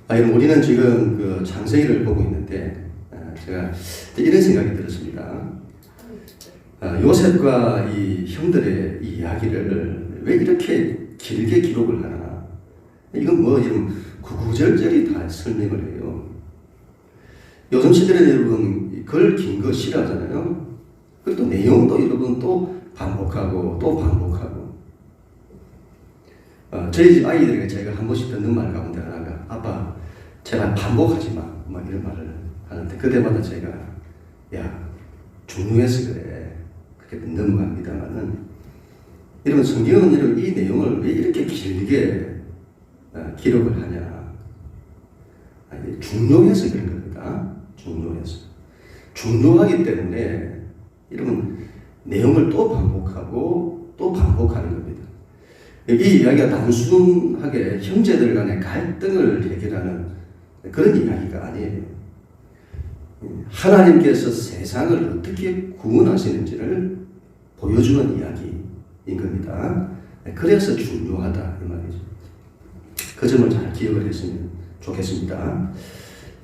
우리는 지금 그 창세기를 보고 있는데 제가 이런 생각이 들었습니다. 요셉과 이 형들의 이야기를 왜 이렇게 길게 기록을 하나? 이건 뭐 이런 구구절절히 다 설명을 해요. 요즘 시대는 여러분 글 긴 거 싫어하잖아요. 그리고 또 내용도 여러분 또 반복하고 또 반복하고. 저희 집 아이들에게 제가 한 번씩 듣는 말 가운데 하나가 아빠 제발 반복하지 마. 막 이런 말을 하는데 그때마다 제가 야 중요해서 그래. 그렇게 넘어갑니다만은 여러분 성경은 여러분 이 내용을 왜 이렇게 길게 기록을 하냐. 중요해서 그런 겁니다. 중요해서. 중요하기 때문에 여러분 내용을 또 반복하고 또 반복하는 겁니다. 이 이야기가 단순하게 형제들 간의 갈등을 해결하는 그런 이야기가 아니에요. 하나님께서 세상을 어떻게 구원하시는지를 보여주는 이야기인 겁니다. 그래서 중요하다 이 말이죠. 그 점을 잘 기억을 했으면 좋겠습니다.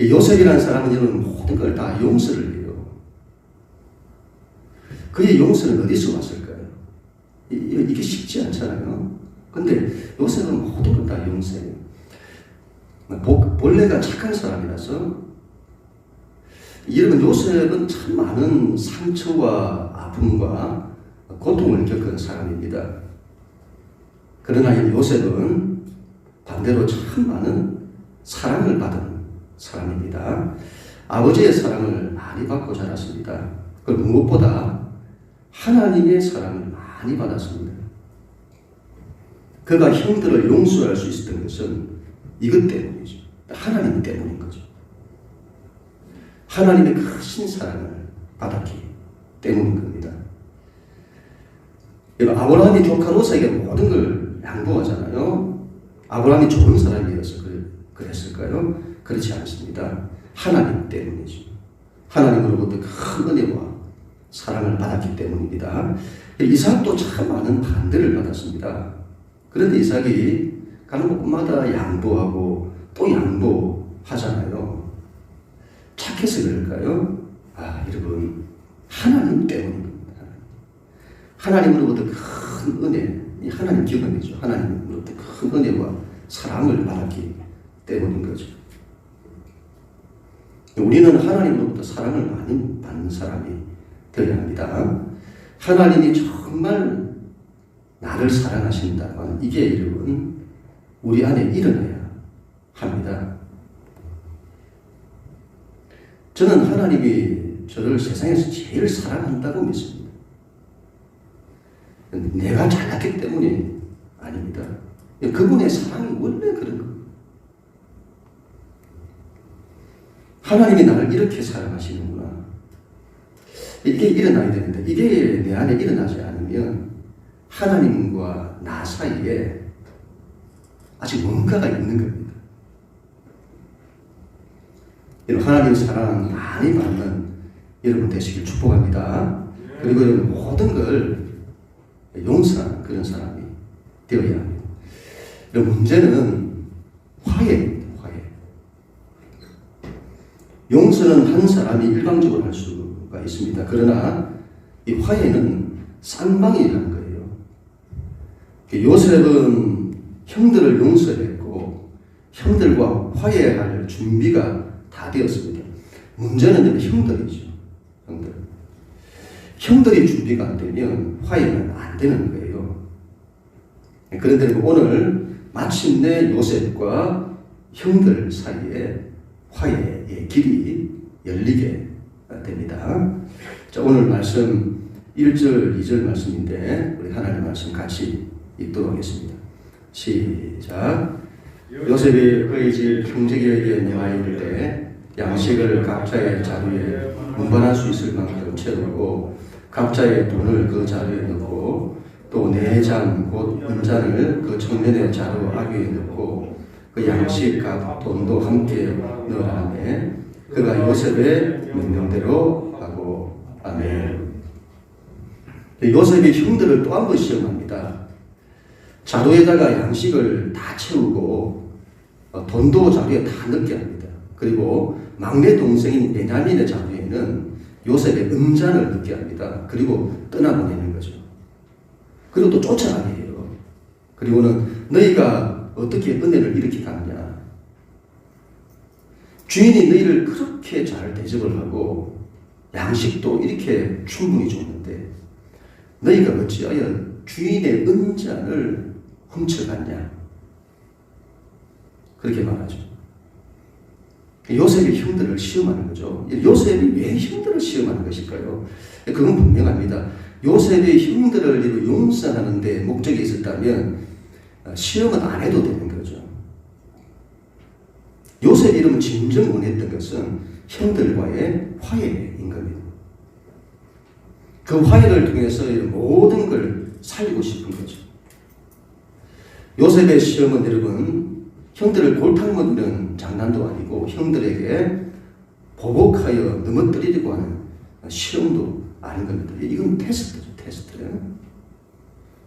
요셉이라는 사람은 이런 모든 걸 다 용서를 해요. 그의 용서는 어디서 왔을까요? 이게 쉽지 않잖아요. 근데 요셉은 모든 걸 다 용서해요. 본래가 착한 사람이라서 여러분 요셉은 참 많은 상처와 아픔과 고통을 겪은 사람입니다. 그러나 요셉은 반대로 참 많은 사랑을 받은 사람입니다. 아버지의 사랑을 많이 받고 자랐습니다. 그리고 무엇보다 하나님의 사랑을 많이 받았습니다. 그가 형들을 용서할 수 있었던 것은 이것 때문이죠. 하나님 때문인 거죠. 하나님의 크신 사랑을 받았기 때문인 겁니다. 아브라함이 조카 롯에게 모든 걸 양보하잖아요. 아브라함이 좋은 사람이어서 그랬을까요? 그렇지 않습니다. 하나님 때문이죠. 하나님으로부터 큰 은혜와 사랑을 받았기 때문입니다. 이삭도 참 많은 반대를 받았습니다. 그런데 이삭이 가는 곳마다 양보하고 또 양보하잖아요. 착해서 그럴까요? 여러분 하나님 때문입니다. 하나님으로부터 큰 은혜, 하나님 기업이죠. 하나님으로부터 큰 은혜와 사랑을 받았기 때문인 거죠. 우리는 하나님으로부터 사랑을 많이 받는 사람이 되어야 합니다. 하나님이 정말 나를 사랑하신다면 이게 여러분 우리 안에 일어나야 합니다. 저는 하나님이 저를 세상에서 제일 사랑한다고 믿습니다. 내가 잘났기 때문이 아닙니다. 그분의 사랑이 원래 그런 겁니다. 하나님이 나를 이렇게 사랑하시는구나. 이게 일어나야 되는데 이게 내 안에 일어나지 않으면 하나님과 나 사이에 아직 뭔가가 있는 겁니다. 하나님 사랑 많이 받는 여러분 되시길 축복합니다. 그리고 여러분 모든 걸 용서하는 그런 사람이 되어야 합니다. 문제는 화해입니다. 화해. 용서는 한 사람이 일방적으로 할 수가 있습니다. 그러나 이 화해는 쌍방이라는 거예요. 요셉은 형들을 용서했고 형들과 화해할 준비가 다 되었습니다. 문제는 형들이죠. 형들이 준비가 안 되면 화해는 안 되는 거예요. 그런데 오늘 마침내 요셉과 형들 사이에 화해의 길이 열리게 됩니다. 자, 오늘 말씀 1절, 2절 말씀인데 우리 하나님 말씀 같이 읽도록 하겠습니다. 시작. 요셉이 그의 집 형제에게 내와 이를 때 양식을 각자의 자루에 운반할 수 있을 만큼 채우고 각자의 돈을 그 자루에 넣고 또 내장 곧 은잔을 그 청년의 자루 아귀에 넣고 그 양식과 돈도 함께 넣으라 하매 그가 요셉의 명령대로 하고 아멘. 요셉이 형들을 또 한 번 시험합니다. 자루에다가 양식을 다 채우고 돈도 자루에 다 넣게 합니다. 그리고 막내 동생인 베냐민의 자루에는 요셉의 은잔을 넣게 합니다. 그리고 떠나보내는 거죠. 그리고 또 쫓아가게 해요. 그리고는 너희가 어떻게 은혜를 이렇게 갚냐. 주인이 너희를 그렇게 잘 대접을 하고 양식도 이렇게 충분히 줬는데 너희가 어찌하여 주인의 은잔을 훔쳐갔냐. 그렇게 말하죠. 요셉이 형들을 시험하는 거죠. 요셉이 왜 형들을 시험하는 것일까요? 그건 분명합니다. 요셉이 형들을 용서하는 데 목적이 있었다면 시험은 안 해도 되는 거죠. 요셉이 이러면 진정 원했던 것은 형들과의 화해인 겁니다. 그 화해를 통해서 모든 걸 살리고 싶은 거죠. 요셉의 시험은 여러분 형들을 골탕 먹이는 장난도 아니고 형들에게 보복하여 넘어뜨리려고 하는 시험도 아닌 겁니다. 이건 테스트죠. 테스트.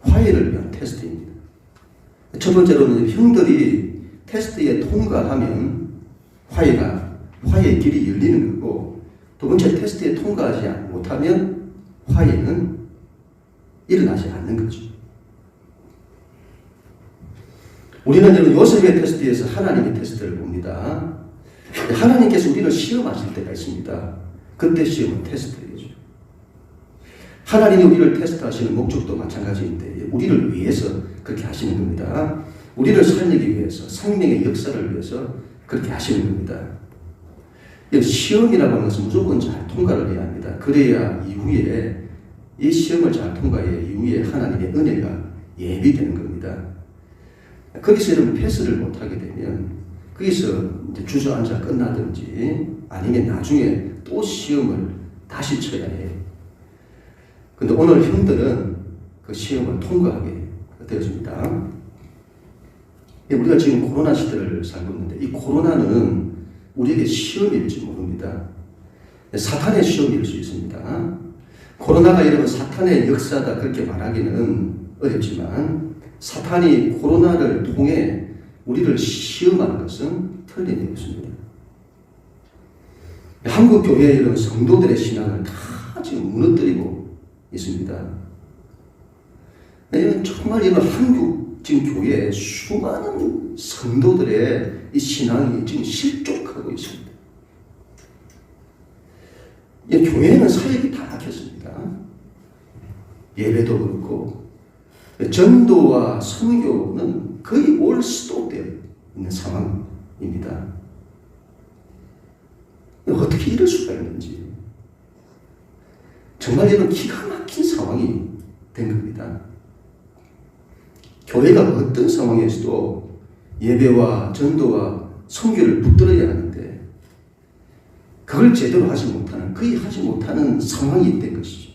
화해를 위한 테스트입니다. 첫 번째로는 형들이 테스트에 통과하면 화해의 길이 열리는 거고, 두 번째 테스트에 통과하지 못하면 화해는 일어나지 않는 거죠. 우리는 요셉의 테스트에서 하나님의 테스트를 봅니다. 하나님께서 우리를 시험하실 때가 있습니다. 그때 시험은 테스트이죠. 하나님이 우리를 테스트하시는 목적도 마찬가지인데 우리를 위해서 그렇게 하시는 겁니다. 우리를 살리기 위해서, 생명의 역사를 위해서 그렇게 하시는 겁니다. 시험이라고 하는 것은 무조건 잘 통과를 해야 합니다. 그래야 이후에 이 시험을 잘 통과해 이후에 하나님의 은혜가 예비되는 겁니다. 거기서 여러분 패스를 못하게 되면 거기서 이제 주저앉아 끝나든지 아니면 나중에 또 시험을 다시 쳐야 해요. 근데 오늘 형들은 그 시험을 통과하게 되었습니다. 우리가 지금 코로나 시대를 살고 있는데 이 코로나는 우리에게 시험일지 모릅니다. 사탄의 시험일 수 있습니다. 코로나가 여러분 사탄의 역사다 그렇게 말하기는 어렵지만 사탄이 코로나를 통해 우리를 시험하는 것은 틀린 게 없습니다. 한국 교회의 이런 성도들의 신앙을 다 지금 무너뜨리고 있습니다. 정말 이런 한국 지금 교회에 수많은 성도들의 이 신앙이 지금 실족하고 있습니다. 교회는 사역이 다 막혔습니다. 예배도 그렇고 전도와 선교는 거의 올 스톱되어 있는 상황입니다. 어떻게 이럴 수가 있는지 정말 이런 기가 막힌 상황이 된 겁니다. 교회가 어떤 상황에서도 예배와 전도와 선교를 붙들어야 하는데 그걸 제대로 하지 못하는, 거의 하지 못하는 상황이 된 것이죠.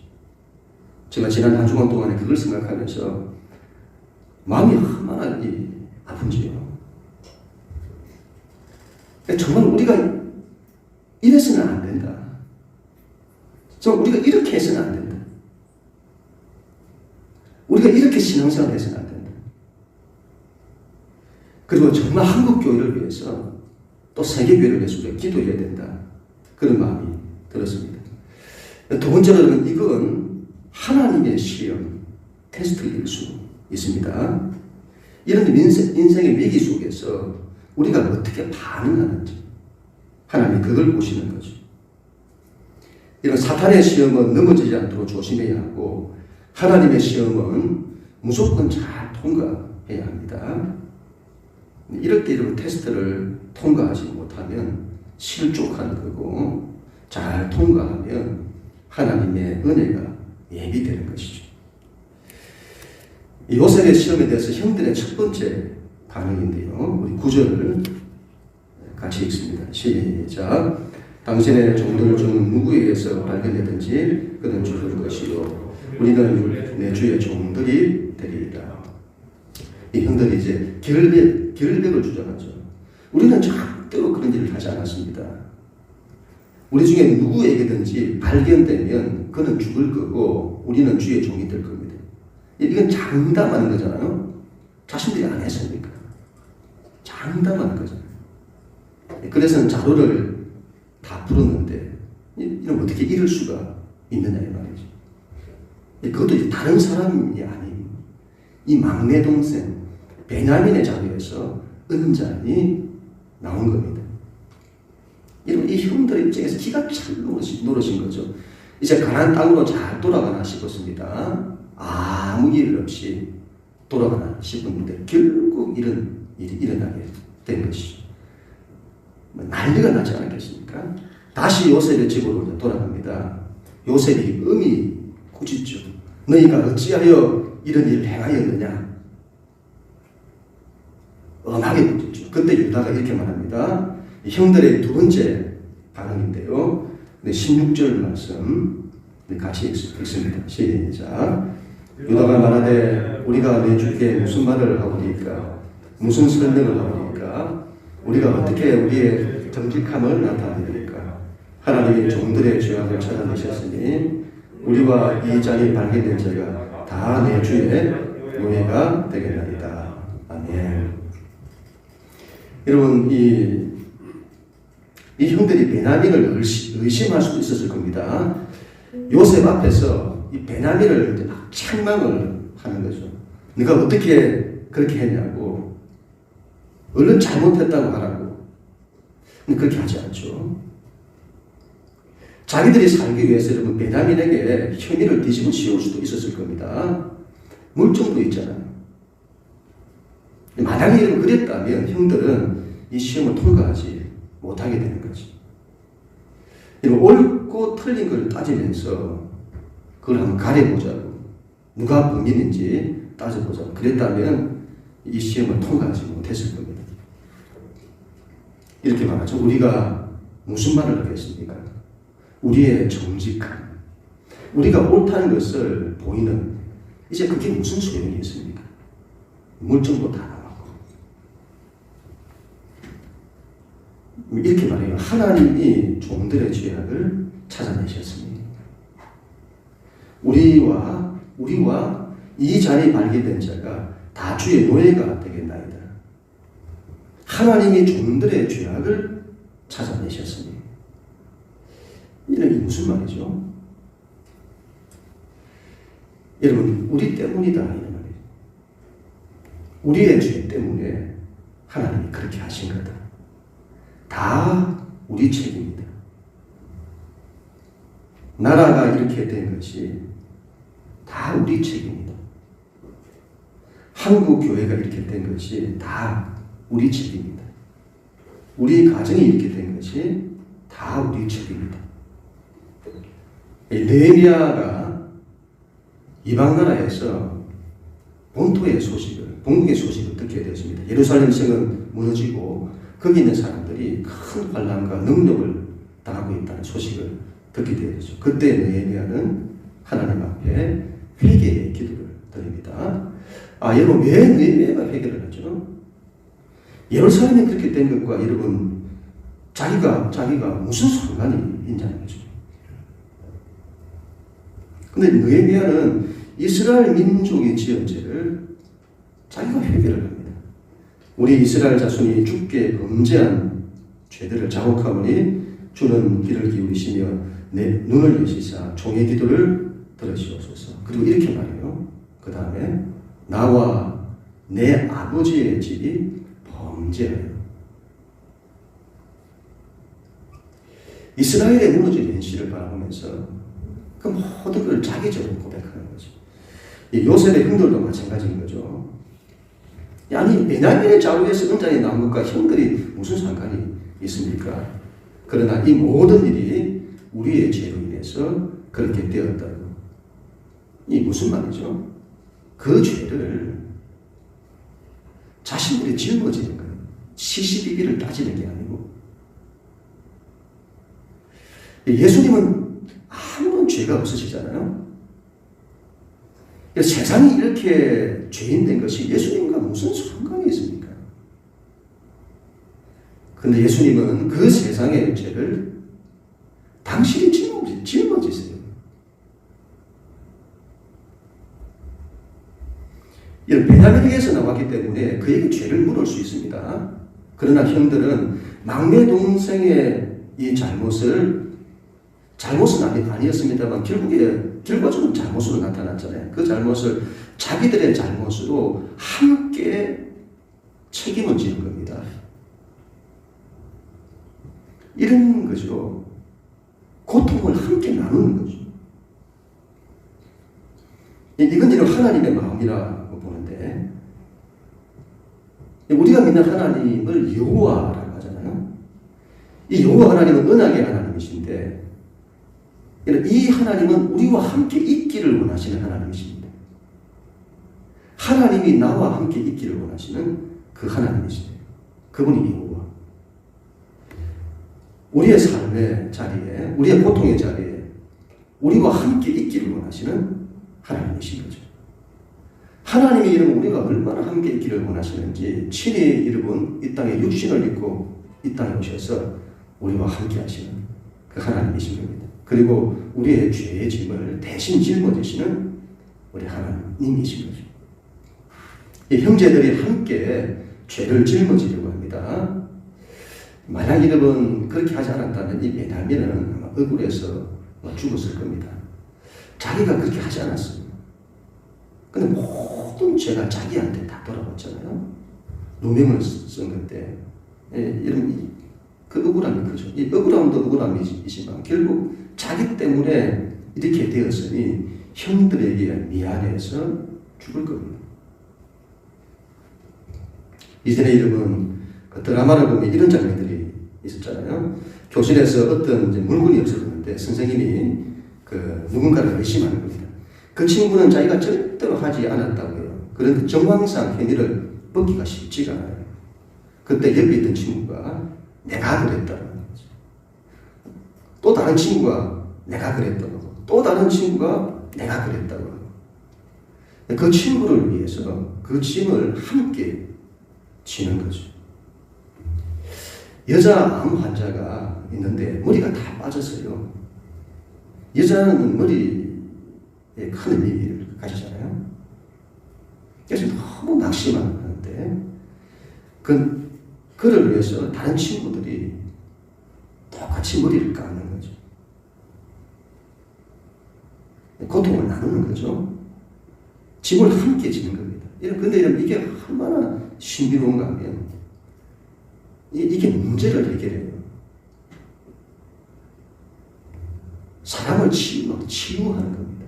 제가 지난 한 주간 동안에 그걸 생각하면서 마음이 얼마나 아픈지요. 정말 우리가 이래서는 안 된다. 정말 우리가 이렇게 해서는 안 된다. 우리가 이렇게 신앙생활을 해서는 안 된다. 그리고 정말 한국교회를 위해서 또 세계교회를 위해서 우리가 기도해야 된다. 그런 마음이 들었습니다. 두 번째로는 이건 하나님의 시험, 테스트일 수 있습니다. 이런 인생의 위기 속에서 우리가 어떻게 반응하는지 하나님이 그걸 보시는 거죠. 이런 사탄의 시험은 넘어지지 않도록 조심해야 하고 하나님의 시험은 무조건 잘 통과해야 합니다. 이럴 때 이런 테스트를 통과하지 못하면 실족하는 거고 잘 통과하면 하나님의 은혜가 예비되는 것이죠. 요셉의 시험에 대해서 형들의 첫 번째 반응인데요. 우리 9절을 같이 읽습니다. 시작. 당신의 종들 중 누구에 의해서 발견되든지 그는 죽을 것이요 우리는 내 주의 종들이 되리이다. 이 형들이 이제 결백을 주장하죠. 우리는 절대로 그런 일을 하지 않았습니다. 우리 중에 누구에게든지 발견되면 그는 죽을 거고 우리는 주의 종이 될 겁니다. 이건 장담하는 거잖아요. 자신들이 안 했으니까. 장담하는 거잖아요. 그래서 자료를 다 풀었는데 이러면 어떻게 이럴 수가 있느냐 이 말이죠. 그것도 다른 사람이 아닌 이 막내 동생 베냐민의 자리에서 은잔이 나온 겁니다. 이러면 이 형들 입장에서 기가 찰 노릇인 거죠. 이제 가나안 땅으로 잘 돌아가나 싶었습니다. 아무 일 없이 돌아가나 싶었는데 결국 이런 일이 일어나게 된 것이죠. 난리가 나지 않았겠습니까? 다시 요셉의 집으로 돌아갑니다. 요셉이 음이 꾸짖죠. 너희가 어찌하여 이런 일을 행하였느냐? 엄하게 꾸짖죠. 그때 유다가 이렇게 말합니다. 형들의 두 번째 반응인데요. 16절 말씀 같이 읽습니다. 시작. 유다가 말하되 우리가 내 주께 무슨 말을 하오리까? 무슨 설명을 하오리까? 우리가 어떻게 우리의 정직함을 나타내리까? 하나님이 종들의 죄악을 찾아내셨으니 우리와 이 자리에 발견된 자가 다 내 주의 노예가 되겠나이다. 아멘. 여러분 이 형들이 베냐민을 의심할 수도 있었을 겁니다. 요셉 앞에서 이 베냐민을 막 책망을 하는 거죠. 네가 어떻게 그렇게 했냐고. 얼른 잘못했다고 하라고. 근데 그렇게 하지 않죠. 자기들이 살기 위해서 여러분 베냐민에게 혐의를 뒤집어 씌울 수도 있었을 겁니다. 물증도 있잖아요. 만약에 여러분 그랬다면 형들은 이 시험을 통과하지 못하게 되는 거지. 옳고 틀린 걸 따지면서 그걸 한번 가려보자고. 누가 범인인지 따져보자고. 그랬다면 이 시험을 통과하지 못했을 겁니다. 이렇게 말하죠. 우리가 무슨 말을 하겠습니까? 우리의 정직함. 우리가 옳다는 것을 보이는 이제 그게 무슨 소용이 있습니까? 물증도 다 나왔고. 이렇게 말해요. 하나님이 종들의 죄악을 찾아내셨습니다. 우리와 이 자리에 발견된 자가 다 주의 노예가 되겠나이다. 하나님이 종들의 죄악을 찾아내셨습니다. 이게 무슨 말이죠? 여러분, 우리 때문이다 이런 말이에요. 우리의 죄 때문에 하나님이 그렇게 하신 거다. 다 우리 책임이다. 나라가 이렇게 된 것이 다 우리 책임이다. 한국 교회가 이렇게 된 것이 다 우리 책임이다. 우리 가정이 이렇게 된 것이 다 우리 책임이다. 느헤미야가 이방 나라에서 본국의 소식을 듣게 되었습니다. 예루살렘 성은 무너지고 거기 있는 사람들이 큰 환난과 능력을 당하고 있다는 소식을 듣게 되었죠. 그때 느헤미야는 하나님 앞에 회개의 기도를 드립니다. 여러분 왜 느헤미야가 회개를 하죠? 예루살렘이 그렇게 된 것과 여러분 자기가 무슨 상관이 있냐는 거죠. 근데 느헤미야는 이스라엘 민족이 지은 죄를 자기가 회개를 합니다. 우리 이스라엘 자손이 주께 범죄한 죄들을 자복하오니 주는 귀를 기울이시며 내 눈을 여시사 종의 기도를 들으시옵소서. 그리고 이렇게 말해요. 그 다음에 나와 내 아버지의 집이 범죄하여. 이스라엘의 무너진 현실을 바라보면서 그 모든 걸 자기적으로 고백하는 거죠. 요셉의 형들도 마찬가지인 거죠. 아니 베냐민의 자루에서 은잔이 나온 것과 형들이 무슨 상관이 있습니까? 그러나 이 모든 일이 우리의 죄로 인해서 그렇게 되었다고. 이 무슨 말이죠? 그 죄를 자신들이 짊어지는 거예요. 시시비비를 따지는 게 아니고. 예수님은 아무런 죄가 없으시잖아요. 세상이 이렇게 죄인된 것이 예수님과 무슨 상관이 있습니까? 그런데 예수님은 그 세상의 죄를 당신이 짊어지세요. 이런 베냐민에게서 나왔기 때문에 그에게 죄를 물을 수 있습니다. 그러나 형들은 막내 동생의 이 잘못은 아니었습니다만 결과적으로 잘못으로 나타났잖아요. 그 잘못을 자기들의 잘못으로 함께 책임을 지는 겁니다. 이런 거죠. 고통을 함께 나누는 거죠. 이건 이런 하나님의 마음이라고 보는데, 우리가 믿는 하나님을 여호와라고 하잖아요. 이 여호와 하나님은 언약의 하나님이신데, 이 하나님은 우리와 함께 있기를 원하시는 하나님이십니다. 하나님이 나와 함께 있기를 원하시는 그 하나님이십니다. 그분이 여호와. 우리의 삶의 자리에, 우리의 고통의 자리에 우리와 함께 있기를 원하시는 하나님이신 거죠. 하나님의 이름은 우리가 얼마나 함께 있기를 원하시는지 친히 여러분 이 땅에 육신을 입고 이 땅에 오셔서 우리와 함께 하시는 그 하나님이신 겁니다. 그리고 우리의 죄의 짐을 대신 짊어지시는 우리 하나님이신 거죠. 이 형제들이 함께 죄를 짊어지려고 합니다. 만약 여러분 그렇게 하지 않았다면 이 베냐민은 아마 억울해서 죽었을 겁니다. 자기가 그렇게 하지 않았어요. 근데 모든 죄가 자기한테 다 돌아왔잖아요. 누명을 쓴 건데, 이런 그 억울함이 그죠. 이 억울함도 억울함이지만 결국 자기 때문에 이렇게 되었으니 형들에게 미안해서 죽을 겁니다. 이전에 여러분 그 드라마를 보면 이런 장면들이 있었잖아요. 교실에서 어떤 이제 물건이 없어졌는데 선생님이 그 누군가를 의심하는 겁니다. 그 친구는 자기가 절대로 하지 않았다고요. 그런데 정황상 행위를 벗기가 쉽지가 않아요. 그때 옆에 있던 친구가 내가 그랬다는 거죠. 또 다른 친구가 내가 그랬다고 하고, 또 다른 친구가 내가 그랬다고 하고. 그 친구를 위해서 그 짐을 함께 지는 거죠. 여자 암 환자가 있는데 머리가 다 빠졌어요. 여자는 머리에 큰 의미를 가지잖아요. 그래서 너무 낙심을 하는데 그를 위해서 다른 친구들이 똑같이 머리를 감는 거죠. 고통을 나누는 거죠. 짐을 함께 지는 겁니다. 그런데 이게 얼마나 신비로운가 하면 이게 문제를 해결해요. 사람을 치유하는 겁니다.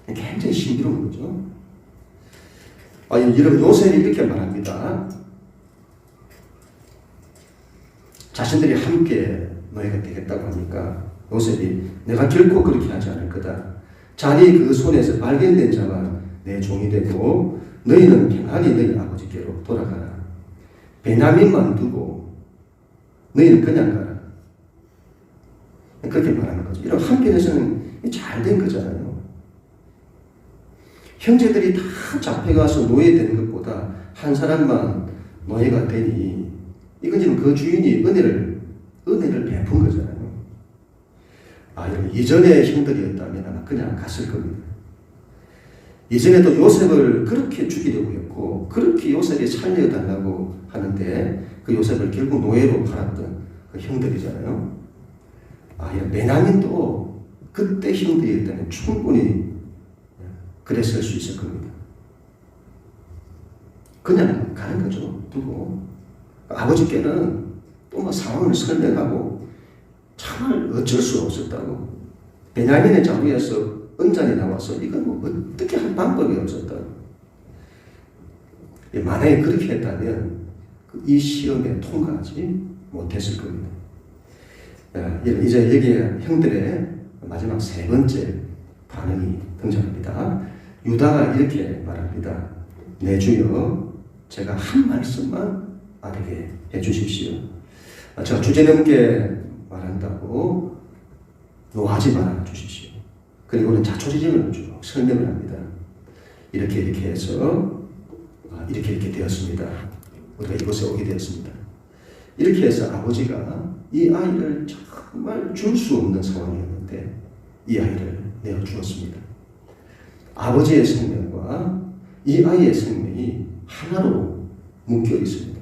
굉장히 신비로운 거죠. 여러분 요셉이 이렇게 말합니다. 자신들이 함께 너희가 되겠다고 하니까 요셉이 내가 결코 그렇게 하지 않을 거다. 자네 그 손에서 발견된 자가 내 종이 되고 너희는 평안히 너희 아버지께로 돌아가라. 베냐민만 두고 너희는 그냥 가라. 그렇게 말하는 거죠. 이런 한편에서는 잘 된 거잖아요. 형제들이 다 잡혀가서 노예되는 것보다 한 사람만 노예가 되니 이건 지금 그 주인이 은혜를 베푼 거잖아요. 여러분 이전의 형들이었다면 아마 그냥 갔을 겁니다. 이전에도 요셉을 그렇게 죽이려고 했고 그렇게 요셉이 살려달라고 하는데 그 요셉을 결국 노예로 팔았던 그 형들이잖아요. 베냐민도 그때 형들이었다면 충분히 그랬을 수 있을 겁니다. 그냥 가는 거죠. 두고 아버지께는 또 상황을 설명하고 정말 어쩔 수 없었다고. 베냐민의 자루에서 은잔이 나와서 이건 어떻게 할 방법이 없었다고. 만약에 그렇게 했다면 이 시험에 통과하지 못했을 겁니다. 이제 여기에 형들의 마지막 세 번째 반응이 등장합니다. 유다가 이렇게 말합니다. 내 주여, 제가 한 말씀만 아들에게 해주십시오. 제가 주제넘게 말한다고 노하지 말아 주십시오. 그리고는 자초지종을 쭉 설명을 합니다. 이렇게 해서 이렇게 되었습니다. 우리가 이곳에 오게 되었습니다. 이렇게 해서 아버지가 이 아이를 정말 줄 수 없는 상황이었는데 이 아이를 내어주었습니다. 아버지의 생명과 이 아이의 생명이 하나로 묶여 있습니다.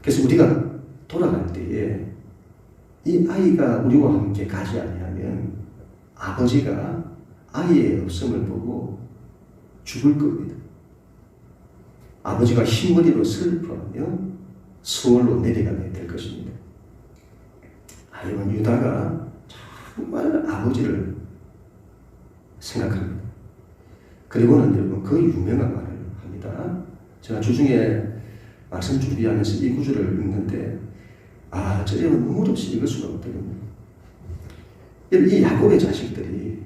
그래서 우리가 돌아갈 때에 이 아이가 우리와 함께 가지 아니하면 아버지가 아이의 없음을 보고 죽을 겁니다. 아버지가 흰머리로 슬퍼하며 수월로 내려가게 될 것입니다. 여러분, 유다가 정말 아버지를 생각합니다. 그리고는 여러분 그 유명한 말을 합니다. 제가 주중에 말씀 준비하면서 이 구절을 읽는데 저려면 눈물 없이 읽을 수가 없거든요. 이 야곱의 자식들이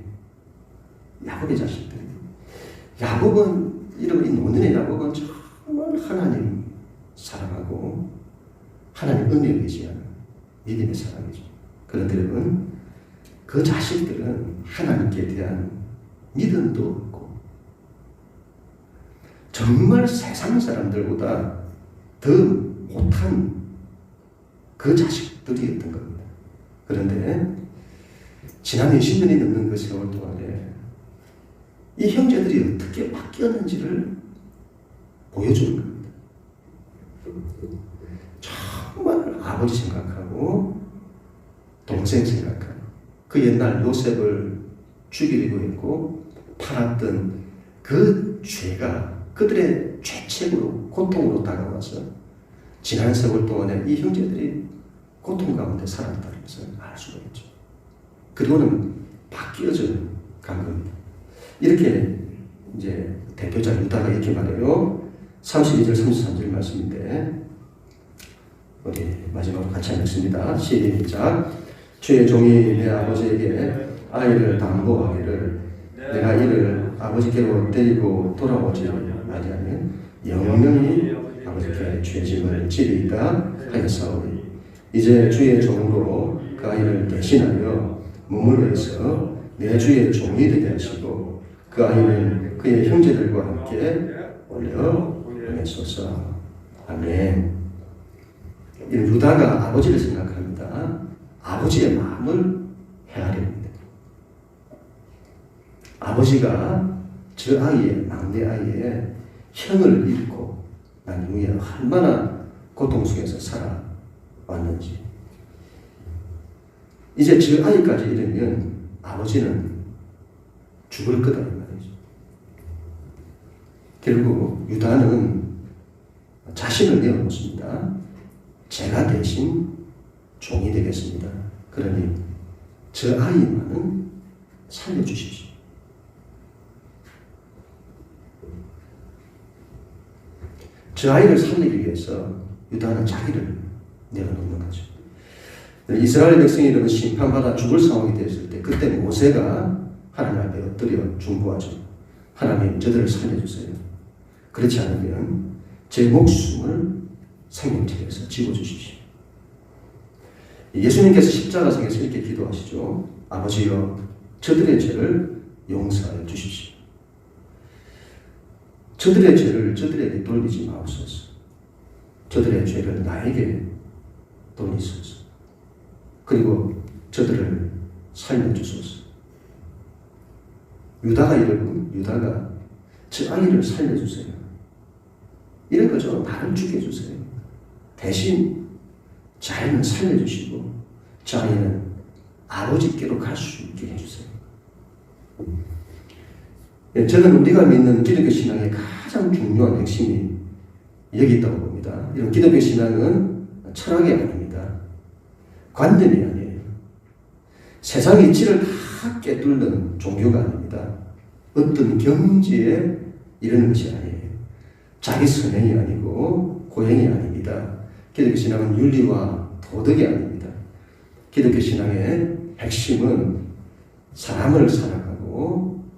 야곱은 이런 이 노년의 야곱은 정말 하나님 사랑하고 하나님 은혜를 의지하는 믿음의 사람이죠. 그런데 여러분 그 자식들은 하나님께 대한 믿음도 없고 정말 세상 사람들보다 더 못한 그 자식들이었던 겁니다. 그런데 지난 20년이 넘는 그 세월 동안에 이 형제들이 어떻게 바뀌었는지를 보여주는 겁니다. 정말 아버지 생각하고 동생 생각하고 그 옛날 요셉을 죽이려고 했고 팔았던 그 죄가 그들의 죄책으로 고통으로 다가와서 지난 세월 동안에 이 형제들이 고통 가운데 살았다는 것을 알 수가 있죠. 그리고는 바뀌어져 간 겁니다. 이렇게 이제 대표자 유다가 이렇게 말해요. 32절 33절 말씀인데 우리 마지막으로 같이 읽습니다. 시작. 주의 종이 내 아버지에게 아이를 당부하기를 내가 이를 아버지께로 데리고 돌아오지 아니하면 영영이 아버지께 죄짐을 지리이다 하였사오니 이제 주의 종으로 그 아이를 대신하여 몸을 내서 내 주의 종이 되게 하시고 그 아이를 그의 형제들과 함께 올려 보내소서. 아멘. 유다가 아버지를 생각합니다. 아버지의 마음을 헤아립니다. 아버지가 저 아이의 막내 아이의 형을 잃고 난 이후에 얼마나 고통 속에서 살아왔는지 이제 저 아이까지 잃으면 아버지는 죽을 거다 이 말이죠. 결국 유다는 자신을 내어놓습니다. 제가 대신 종이 되겠습니다. 그러니 저 아이만은 살려주십시오. 저 아이를 살리기 위해서 유다는 자기를 내어놓는 거죠. 이스라엘 백성이 심판받아 죽을 상황이 되었을 때 그때 모세가 하나님 앞에 엎드려 중보하죠. 하나님 저들을 살려주세요. 그렇지 않으면 제 목숨을 생명책에서 지워주십시오. 예수님께서 십자가상에서 이렇게 기도하시죠. 아버지여 저들의 죄를 용서하여 주십시오. 저들의 죄를 저들에게 돌리지 마옵소서. 저들의 죄를 나에게 돌리소서. 그리고 저들을 살려주소서. 유다가 저 아이를 살려주세요. 이런 거죠. 나를 죽여주세요. 대신 저 아이는 살려주시고 저 아이는 아버지께로 갈 수 있게 해주세요. 저는 우리가 믿는 기독교 신앙의 가장 중요한 핵심이 여기 있다고 봅니다. 이런 기독교 신앙은 철학이 아닙니다. 관념이 아니에요. 세상 이치를 다 깨뚫는 종교가 아닙니다. 어떤 경지에 이르는 것이 아니에요. 자기 선행이 아니고 고행이 아닙니다. 기독교 신앙은 윤리와 도덕이 아닙니다. 기독교 신앙의 핵심은 사람을 사랑하고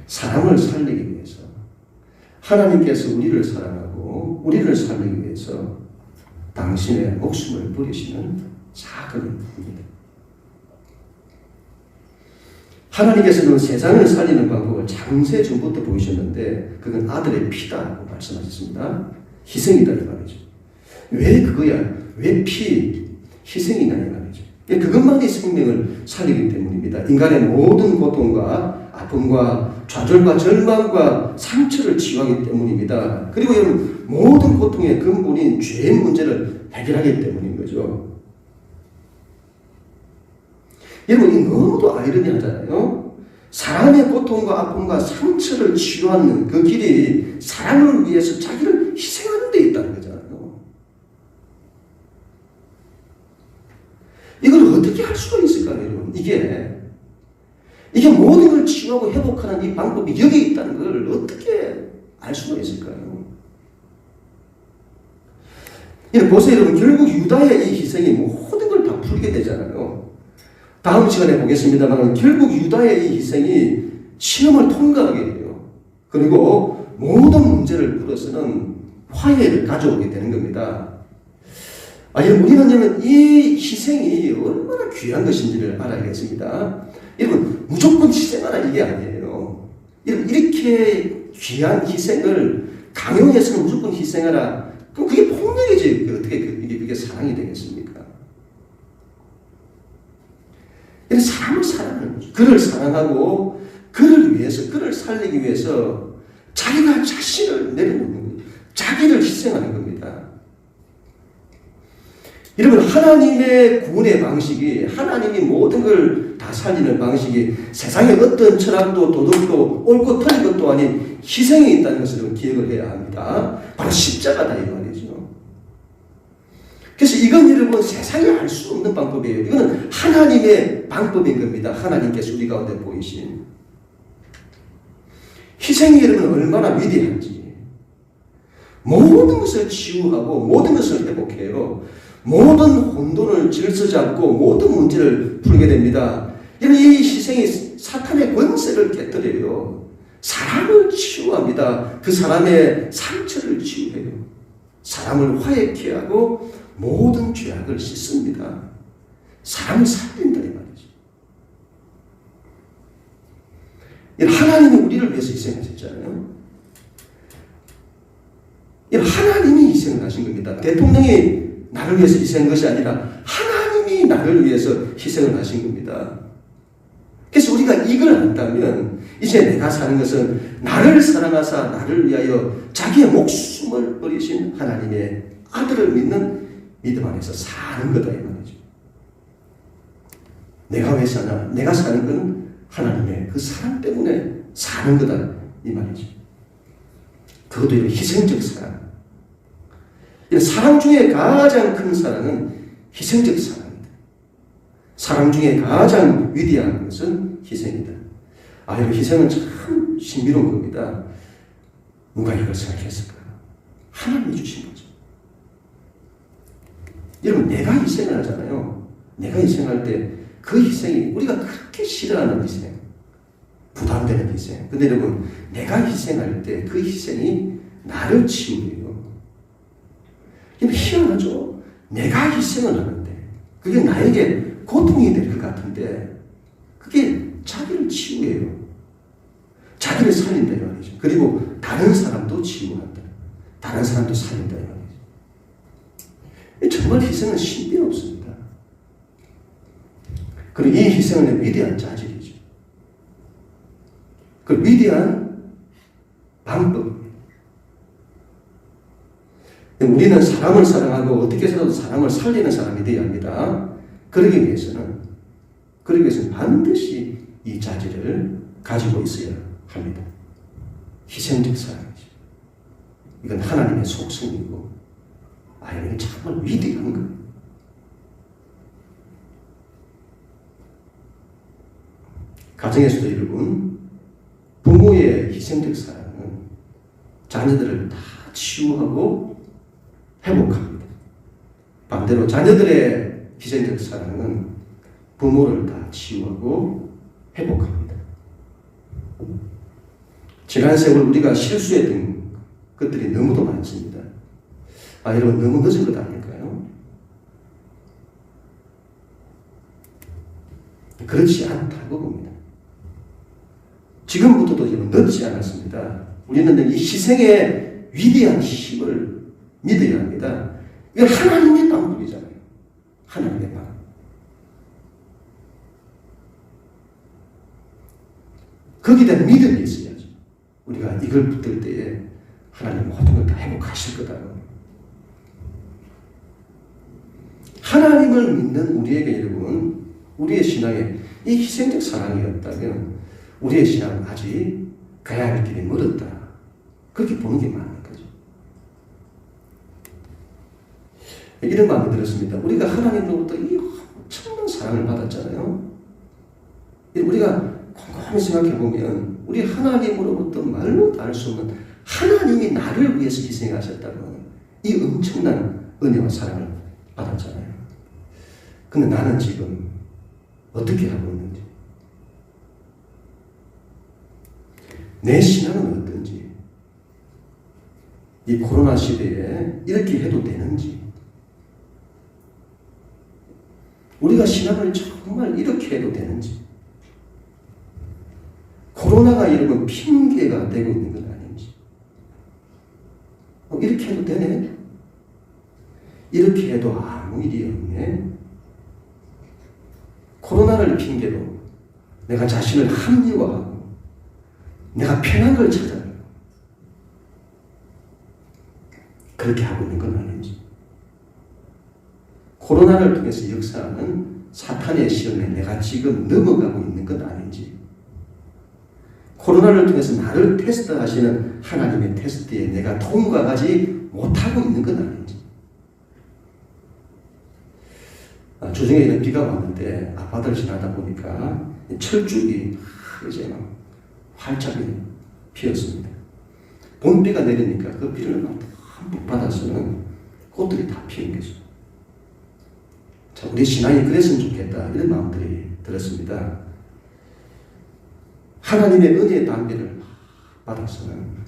사람을 살리기 위해서 하나님께서 우리를 사랑하고 우리를 살리기 위해서 당신의 목숨을 버리시는 사건입니다. 하나님께서는 세상을 살리는 방법을 창세 전부터 보이셨는데 그건 아들의 피다라고 말씀하셨습니다. 희생이다 이 말이죠. 왜 그거야? 왜 희생이냐 이 말이죠. 그것만이 생명을 살리기 때문입니다. 인간의 모든 고통과 아픔과 좌절과 절망과 상처를 치유하기 때문입니다. 그리고 여러분 모든 고통의 근본인 죄의 문제를 해결하기 때문인 거죠. 여러분 이 너무도 아이러니하잖아요. 사람의 고통과 아픔과 상처를 치유하는 그 길이 사람을 위해서 자기를 희생하는 데 있다는 거잖아요. 이걸 어떻게 할 수가 있을까요, 여러분? 이게 모든 걸 치유하고 회복하는 이 방법이 여기에 있다는 걸 어떻게 알 수가 있을까요? 보세요, 여러분. 결국 유다의 이 희생이 모든 걸 다 풀게 되잖아요. 다음 시간에 보겠습니다만 결국 유다의 이 희생이 시험을 통과하게 돼요. 그리고 모든 문제를 풀어서는 화해를 가져오게 되는 겁니다. 우리는 이 희생이 얼마나 귀한 것인지를 알아야겠습니다. 여러분, 무조건 희생하라 이게 아니에요. 이렇게 귀한 희생을 강요해서는 무조건 희생하라. 그럼 그게 폭력이지. 어떻게 그게 사랑이 되겠습니까? 사람을 사랑하는 거죠. 그를 사랑하고 그를 위해서, 그를 살리기 위해서 자기가 자신을 내려놓는 거예요. 자기를 희생하는 겁니다. 여러분, 하나님의 구원의 방식이, 하나님이 모든 걸 다 살리는 방식이 세상에 어떤 철학도 도덕도 옳고 틀린 것도 아닌 희생이 있다는 것을 기억을 해야 합니다. 바로 십자가다 이 말이죠. 그래서 이건 여러분 세상이 알 수 없는 방법이에요. 이거는 하나님의 방법인 겁니다. 하나님께서 우리 가운데 보이신 희생이 여러분 얼마나 위대한지, 모든 것을 치유하고 모든 것을 회복해요. 모든 혼돈을 질서 잡고 모든 문제를 풀게 됩니다. 여러분 이 희생이 사탄의 권세를 깨뜨려요. 사람을 치유합니다. 그 사람의 상처를 치유해요. 사람을 화해케 하고 모든 죄악을 씻습니다. 사람을 살린다 이 말이죠. 하나님이 우리를 위해서 희생하셨잖아요. 하나님이 희생을 하신 겁니다. 대통령이 나를 위해서 희생한 것이 아니라 하나님이 나를 위해서 희생을 하신 겁니다. 그래서 우리가 이걸 안다면 이제 내가 사는 것은 나를 사랑하사 나를 위하여 자기의 목숨을 버리신 하나님의 아들을 믿는 믿음 안에서 사는 거다 이 말이죠. 내가 왜 사나? 내가 사는 건 하나님의 그 사랑 때문에 사는 거다 이 말이죠. 그것도 희생적 사랑. 사랑 중에 가장 큰 사랑은 희생적 사랑입니다. 사랑 중에 가장 위대한 것은 희생이다. 여러분 희생은 참 신비로운 겁니다. 누가 이걸 생각했을까요? 하나님이 주신 거죠. 여러분 내가 희생을 하잖아요. 내가 희생할 때 그 희생이 우리가 그렇게 싫어하는 희생, 부담되는 희생. 근데 여러분 내가 희생할 때 그 희생이 나를 치유해요. 희한하죠? 내가 희생을 하는데 그게 나에게 고통이 될 것 같은데 그게 자기를 치유해요. 자기를 살린다 이 말이죠. 그리고 다른 사람도 치유한다. 다른 사람도 살린다 이 말이죠. 정말 희생은 신비롭습니다. 그리고 이 희생은 위대한 자질이죠. 그 위대한 방법. 우리는 사람을 사랑하고 어떻게 해서도 사람을 살리는 사람이 되어야 합니다. 그러기 위해서는 반드시 이 자질을 가지고 있어야 합니다. 희생적 사랑이죠. 이건 하나님의 속성이고, 이건 정말 위대한 거예요. 가정에서도 여러분, 부모의 희생적 사랑은 자녀들을 다 치유하고 회복합니다. 반대로 자녀들의 희생적 사랑은 부모를 다 치유하고 회복합니다. 지난 세월 우리가 실수했던 것들이 너무도 많습니다. 여러분 너무 늦은 것 아닐까요? 그렇지 않다고 봅니다. 지금부터도 늦지 않았습니다. 우리는 이 희생의 위대한 힘을 믿어야 합니다. 이건 하나님의 방법이잖아요. 하나님의 방법. 거기에 대한 믿음이 있어야죠. 우리가 이걸 붙들 때에 하나님 모든 걸 다 회복하실 거다. 하나님을 믿는 우리에게 여러분, 우리의 신앙에 이 희생적 사랑이었다면 우리의 신앙은 아직 가야 할 길이 멀었다. 그렇게 보는 게 맞는 거죠. 이런 마음이 들었습니다. 우리가 하나님으로부터 이 엄청난 사랑을 받았잖아요. 우리가 곰곰이 생각해 보면 우리 하나님으로부터 말로 다 할 수 없는 하나님이 나를 위해서 희생하셨다는 이 엄청난 은혜와 사랑을 받았잖아요. 근데 나는 지금 어떻게 하고 있는지, 내 신앙은 어떤지, 이 코로나 시대에 이렇게 해도 되는지, 우리가 신앙을 정말 이렇게 해도 되는지, 코로나가 여러분 핑계가 되고 있는 건 아닌지, 이렇게 해도 되네? 이렇게 해도 아무 일이 없네? 코로나를 핑계로 내가 자신을 합리화하고 내가 편한 걸 찾아요. 그렇게 하고 있는 건 아닌지, 코로나를 통해서 역사하는 사탄의 시험에 내가 지금 넘어가고 있는 건 아닌지, 코로나를 통해서 나를 테스트하시는 하나님의 테스트에 내가 통과하지 못하고 있는 건 아닌지. 주중에 비가 왔는데 아파트를 지나다 보니까 철쭉이 이제 막 활짝 피었습니다. 봄비가 내리니까 그 비를 막 듬뿍 받아서는 꽃들이 다 피는 거죠. 자, 우리 신앙이 그랬으면 좋겠다, 이런 마음들이 들었습니다. 하나님의 은혜의 담비를 받아서는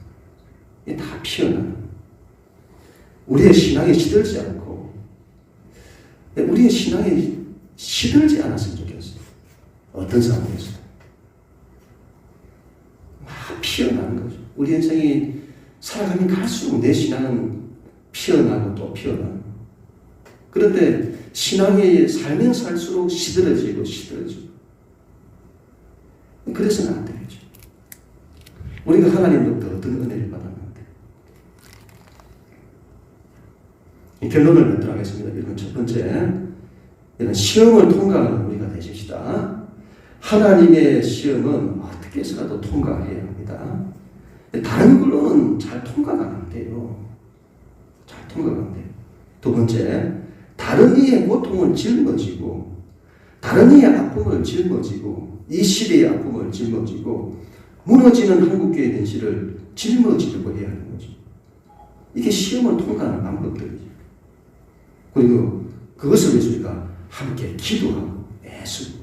다 피어나는, 우리의 신앙이 시들지 않고 우리의 신앙이 시들지 않았으면 좋겠어요. 어떤 상황에서 막 피어나는 거죠. 우리 인생이 살아가면 갈수록 내 신앙은 피어나고 또 피어나고, 그런데 신앙이 살면 살수록 시들어지고 그래서는 안 되겠죠. 우리가 하나님로부터 어떤 은혜를 받았는데, 이 결론을 맺도록 하겠습니다. 이건 첫 번째, 이런 시험을 통과하는 우리가 되십시다. 하나님의 시험은 어떻게 해서라도 통과해야 합니다. 다른 걸로는 잘 통과가 안 돼요. 잘 통과가 안 돼요. 두 번째, 다른 이의 고통을 짊어지고, 다른 이의 아픔을 짊어지고, 이 시대의 아픔을 짊어지고, 무너지는 한국교회 현실을 짊어지려고 해야 하는 거죠. 이게 시험을 통과하는 방법들이죠. 그리고 그것을 위해서 우리가 함께 기도하고 애쓰고.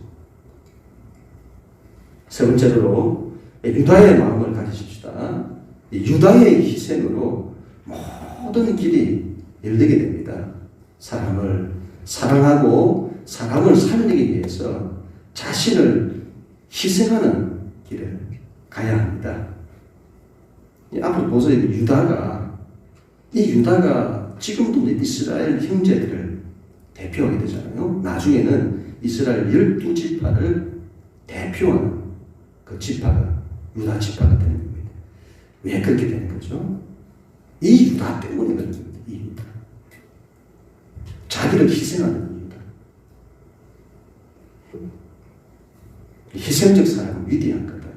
세 번째로 유다의 마음을 가지십시다. 유다의 희생으로 모든 길이 열리게 됩니다. 사람을 사랑하고 사람을 살리기 위해서 자신을 희생하는 길을 가야 합니다. 앞으로 보세요. 이 유다가 지금도 이스라엘 형제들을 대표하게 되잖아요. 나중에는 이스라엘 12지파를 대표하는 그 지파가 유다 지파가 되는 겁니다. 왜 그렇게 되는 거죠? 이 유다 때문에 그런 겁니다. 이 유다. 자기를 희생하는 유다. 희생적 사랑은 위대한 거다.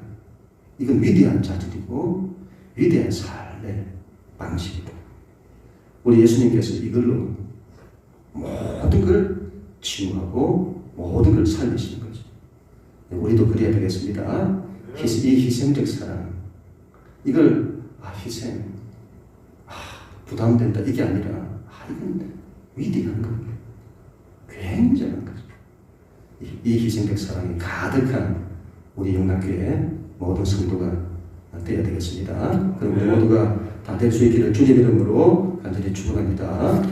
이건 위대한 자질이고 위대한 삶의 방식이다. 우리 예수님께서 이걸로 모든 걸 치유하고 모든 걸 살리시는 거죠. 우리도 그래야 되겠습니다. 이 희생적 사랑, 이걸 희생, 부담된다, 이게 아니라 이건 위대한 겁니다. 굉장한 거죠. 이 희생적 사랑이 가득한 우리 영락교회 모든 성도가 되어야 되겠습니다. 그럼 우리 모두가 다 될 수 있기를 주님 이름으로 간절히 축원합니다.